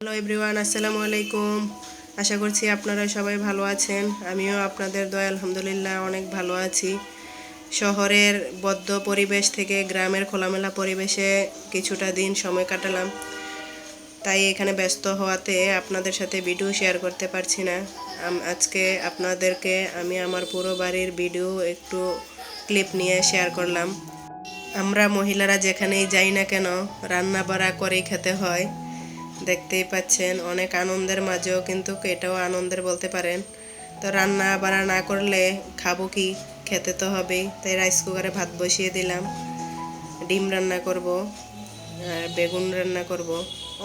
Hello everyone, আসসালামু আলাইকুম। আশা করছি আপনারা সবাই ভালো আছেন। আমিও আপনাদের দয়ায় আলহামদুলিল্লাহ অনেক ভালো আছি। শহরের বদ্ধ পরিবেশ থেকে গ্রামের খোলামেলা পরিবেশে কিছুটা দিন সময় কাটালাম, তাই এখানে ব্যস্ত হওয়াতে আপনাদের সাথে ভিডিও শেয়ার করতে পারছি না। আজকে আপনাদেরকে আমি আমার পুরো বাড়ির ভিডিও একটু ক্লিপ নিয়ে শেয়ার করলাম। আমরা মহিলারা যেখানেই যাই না কেন রান্না বাড়া করেই খেতে হয়। দেখতেই পাচ্ছেন অনেক আনন্দের মাঝেও কিন্তু এটাও আনন্দের বলতে পারেন। তো রান্না বাড়া না করলে খাবো কি, খেতে তো হবেই। তাই রাইস কুকারে ভাত বসিয়ে দিলাম, ডিম রান্না করব আর বেগুন রান্না করব,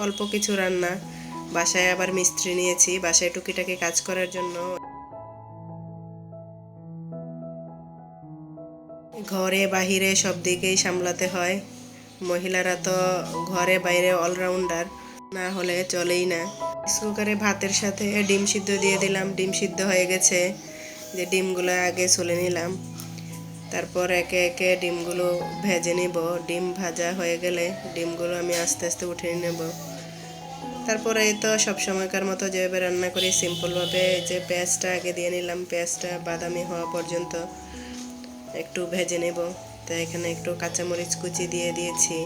অল্প কিছু রান্না। বাসায় আবার মিস্ত্রি নিয়েছি বাসায় টুকিটাকি কাজ করার জন্য। ঘরে বাহিরে সব দিকেই সামলাতে হয়। মহিলারা তো ঘরে বাইরে অলরাউন্ডার, না হলে চলেই না। রাইস কুকারে ভাতের সাথে ডিম সিদ্ধ দিয়ে দিলাম, ডিম সিদ্ধ হয়ে গেছে। যে ডিমগুলো আগে ছুলে নিলাম, তারপর একে একে ডিমগুলো ভেজে নিব। ডিম ভাজা হয়ে গেলে ডিমগুলো আমি আস্তে আস্তে উঠিয়ে নেব। তারপরে এই তো সব সময়কার মতো যেভাবে রান্না করি সিম্পলভাবে, যে পেঁয়াজটা আগে দিয়ে নিলাম, পেঁয়াজটা বাদামি হওয়া পর্যন্ত একটু ভেজে নেব। তো এখানে একটু কাঁচামরিচ কুচি দিয়ে দিয়েছি।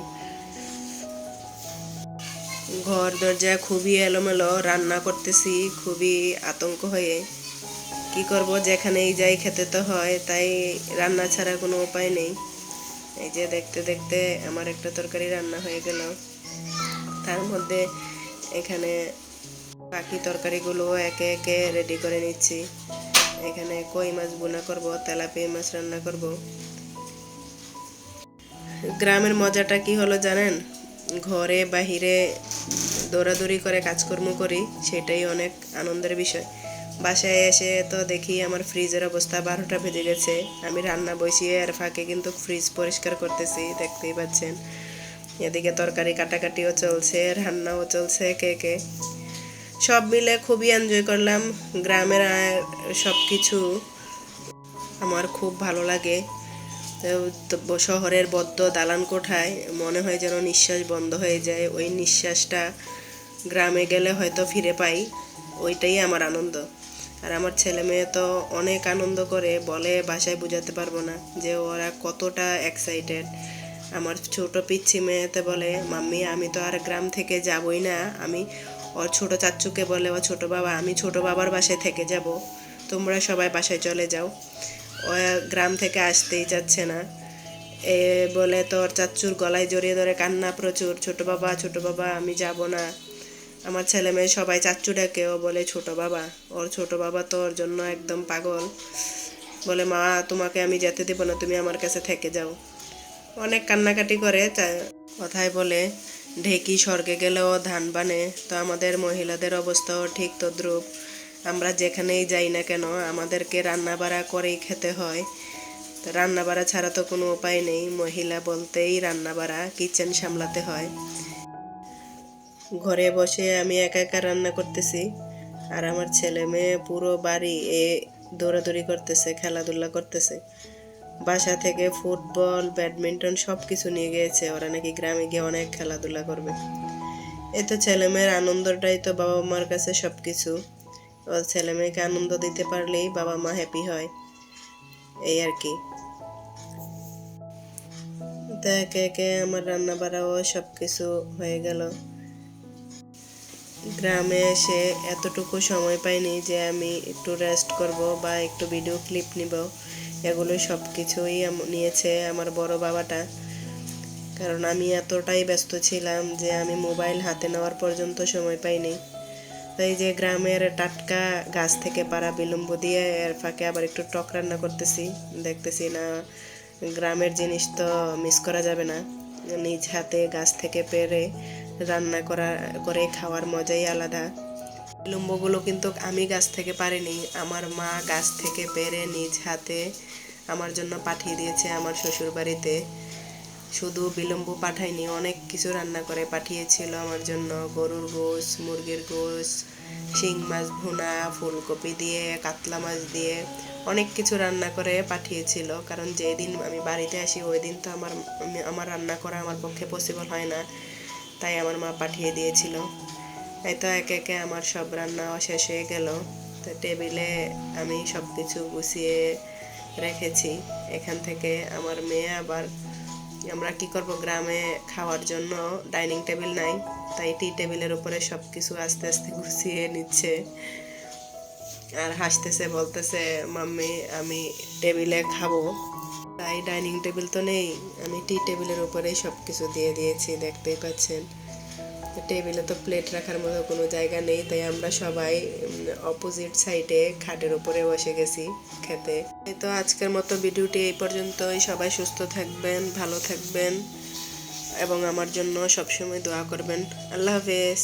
ঘর দরজা খুবই এলোমেলো, রান্না করতেছি খুবই আতঙ্ক হয়ে। কি করব, যেখানেই যাই খেতে তো হয়, তাই রান্না ছাড়া কোনো উপায় নেই। এই যে দেখতে দেখতে আমার একটা তরকারি রান্না হয়ে গেল। তার মধ্যে এখানে বাকি তরকারিগুলো একে একে রেডি করে নিচ্ছি। এখানে কই মাছ ভুনা করব, তেলাপিয়া মাছ রান্না করব। গ্রামের মজাটা কি হলো জানেন? ঘরে বাহিরে দৌড়াদৌড়ি করে কাজকর্ম করি, সেটাই অনেক আনন্দের বিষয়। বাসায় এসে তো দেখি আমার ফ্রিজের অবস্থা 12টা বেজে গেছে। আমি রান্না বসিয়ে আর ফাঁকে কিন্তু ফ্রিজ পরিষ্কার করতেছি, দেখতেই পাচ্ছেন। এদিকে তরকারি কাটাকাটিও চলছে, রান্নাও চলছে একে একে। সব মিলে খুবই এনজয় করলাম। গ্রামের সব কিছু আমার খুব ভালো লাগে। শহরের বদ্ধ দালান কোঠায় মনে হয় যেন নিঃশ্বাস বন্ধ হয়ে যায়। ওই নিঃশ্বাসটা গ্রামে গেলে হয়তো ফিরে পাই, ওইটাই আমার আনন্দ। আর আমার ছেলে মেয়ে তো অনেক আনন্দ করে, বলে ভাষায় বোঝাতে পারবো না যে ওরা কতটা এক্সাইটেড। আমার ছোট পিচ্ছি মেয়েতে বলে, মাম্মি আমি তো আর গ্রাম থেকে যাবই না। আমি ওর ছোট চাচ্চুকে বলে, ও ছোট বাবা আমি ছোট বাবার বাসায় থেকে যাব, তোমরা সবাই বাসায় চলে যাও। ও গ্রাম থেকে আসতেই চাচ্ছে না। এ বলে তোর চাচ্চুর গলায় জড়িয়ে ধরে কান্না প্রচুর, ছোট বাবা আমি যাব না। আমার ছেলে মেয়ে সবাই চাচ্চু ডাকে, ও বলে ছোট বাবা। ওর ছোট বাবা তো ওর জন্য একদম পাগল, বলে মা তোমাকে আমি যেতে দেবো না, তুমি আমার কাছে থেকে যাও। অনেক কান্নাকাটি করে। কথায় বলে ঢেকি স্বর্গে গেলেও ধান বানে। তো আমাদের মহিলাদের অবস্থাও ঠিক তদ্রূপ। আমরা যেখানেই যাই না কেন আমাদেরকে রান্না বাড়া করেই খেতে হয়। তো রান্না বাড়া ছাড়া তো কোনো উপায় নেই, মহিলা বলতেই রান্না বাড়া, কিচেন সামলাতে হয়। ঘরে বসে আমি একা একা রান্না করতেছি, আর আমার ছেলে মেয়ে পুরো বাড়ি দৌড়াদৌড়ি করতেছে, খেলাধুলা করতেছে। বাসা থেকে ফুটবল ব্যাডমিন্টন সব কিছু নিয়ে গিয়েছে, ওরা নাকি গ্রামে গিয়ে অনেক খেলাধুলা করবে। এ তো ছেলে মেয়ের আনন্দটাই তো বাবা মার কাছে সব কিছু। ও ছেলে মেয়েকে আনন্দ দিতে পারলেই বাবা মা হ্যাপি হয়, এই আর কি। তো একে একে আমার রান্না বাড়াও সব কিছু হয়ে গেল। গ্রামে এসে এতটুকু সময় পাইনি যে আমি একটু রেস্ট করব বা একটু ভিডিও ক্লিপ নিব। এগুলো সব কিছুই নিয়েছে আমার বড় বাবাটা, কারণ আমি এতটাই ব্যস্ত ছিলাম যে আমি মোবাইল হাতে নেওয়ার পর্যন্ত সময় পাইনি। তাই যে গ্রামের টাটকা গাছ থেকে পাড়া বিলম্ব দিয়ে এর ফাঁকে আবার একটু টক রান্না করতেছি। দেখতেছি না, গ্রামের জিনিস তো মিস করা যাবে না। নিজ হাতে গাছ থেকে পেড়ে রান্না করে খাওয়ার মজাই আলাদা। বিলম্বগুলো কিন্তু আমি গাছ থেকে পারিনি, আমার মা গাছ থেকে পেড়ে নিজ হাতে আমার জন্য পাঠিয়ে দিয়েছে আমার শ্বশুর বাড়িতে। শুধু বিলম্ব পাঠায়নি, অনেক কিছু রান্না করে পাঠিয়েছিল আমার জন্য। গরুর গোশ, মুরগির গোশ, শিং মাছ ভুনা, ফুলকপি দিয়ে, কাতলা মাছ দিয়ে অনেক কিছু রান্না করে পাঠিয়েছিল। কারণ যেদিন আমি বাড়িতে আসি ওই দিন তো আমার রান্না করা আমার পক্ষে পসিবল হয় না, তাই আমার মা পাঠিয়ে দিয়েছিল। এই তো একে একে আমার সব রান্না শেষ হয়ে গেল। তো টেবিলে আমি সব কিছু গুছিয়ে রেখেছি। এখান থেকে আমার মেয়ে আবার, আমরা কি করব, গ্রামে খাওয়ার জন্য ডাইনিং টেবিল নাই, তাই টি টেবিলের উপরে সব কিছু আস্তে আস্তে গুছিয়ে নিচ্ছে আর হাসতেছে, বলতেছে মাম্মি আমি টেবিলে খাবো। তাই ডাইনিং টেবিল তো নেই, আমি টি টেবিলের উপরেই সব কিছু দিয়ে দিয়েছি, দেখতেই পাচ্ছেন। টেবিলে তো প্লেট রাখার মতো কোনো জায়গা নেই, তাই আমরা সবাই অপোজিট সাইডে খাটের উপরে বসে গেছি খেতে। এই তো আজকের মতো ভিডিওটি এই পর্যন্তই। সবাই সুস্থ থাকবেন, ভালো থাকবেন এবং আমার জন্য সবসময় দোয়া করবেন। আল্লাহ হাফেজ।